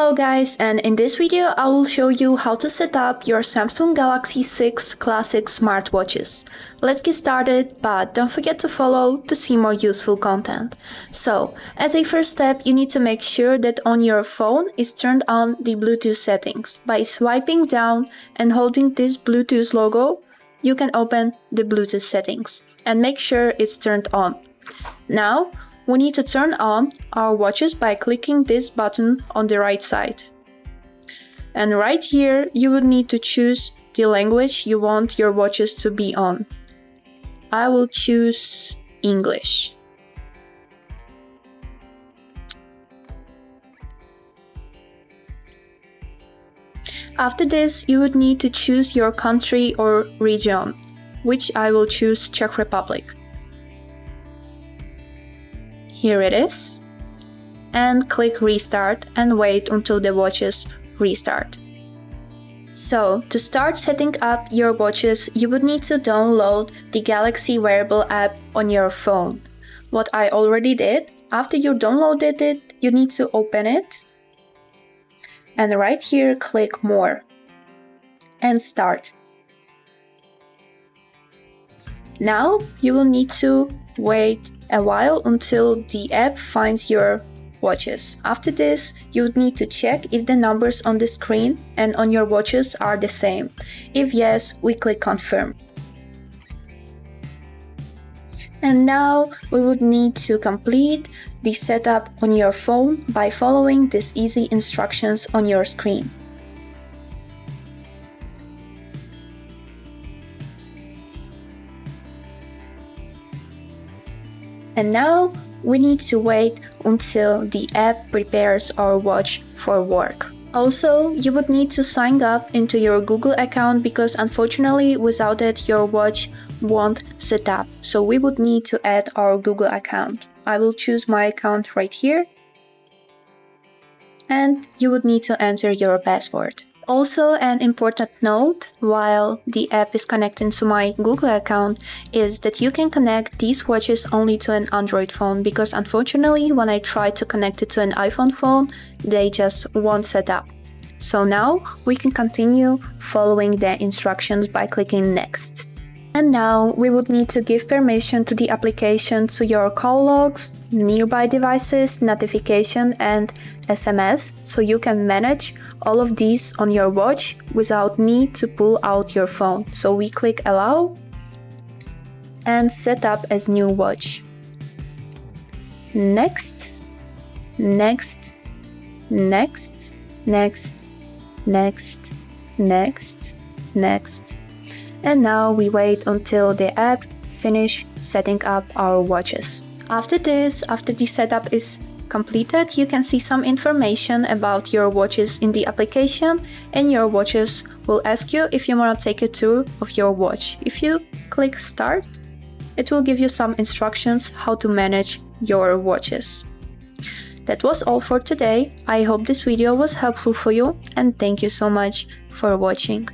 Hello guys, and in this video I will show you how to set up your Samsung Galaxy 6 Classic smartwatches. Let's get started, but don't forget to follow to see more useful content. So, as a first step, you need to make sure that on your phone is turned on the Bluetooth settings. By swiping down and holding this Bluetooth logo, you can open the Bluetooth settings and make sure it's turned on. Now, we need to turn on our watches by clicking this button on the right side. And right here, you would need to choose the language you want your watches to be on. I will choose English. After this, you would need to choose your country or region, which I will choose Czech Republic. Here it is, and click restart and wait until the watches restart. So, to start setting up your watches, you would need to download the Galaxy Wearable app on your phone. What I already did, after you downloaded it, you need to open it. And right here, click More and Start. Now, you will need to wait a while until the app finds your watches. After this, you would need to check if the numbers on the screen and on your watches are the same. If yes, we click Confirm. And now we would need to complete the setup on your phone by following these easy instructions on your screen. And now we need to wait until the app prepares our watch for work. Also, you would need to sign up into your Google account because unfortunately without it your watch won't set up. So we would need to add our Google account. I will choose my account right here. And you would need to enter your password. Also, an important note while the app is connecting to my Google account is that you can connect these watches only to an Android phone because unfortunately when I try to connect it to an iPhone phone, they just won't set up. So now we can continue following the instructions by clicking Next. And now we would need to give permission to the application to your call logs, nearby devices, notification and SMS, so you can manage all of these on your watch without need to pull out your phone. So we click Allow and set up as new watch. Next, next, next, next, next, next, next. And now we wait until the app finish setting up our watches. After this, after the setup is completed, you can see some information about your watches in the application, and your watches will ask you if you want to take a tour of your watch. If you click Start, it will give you some instructions how to manage your watches. That was all for today. I hope this video was helpful for you, and thank you so much for watching.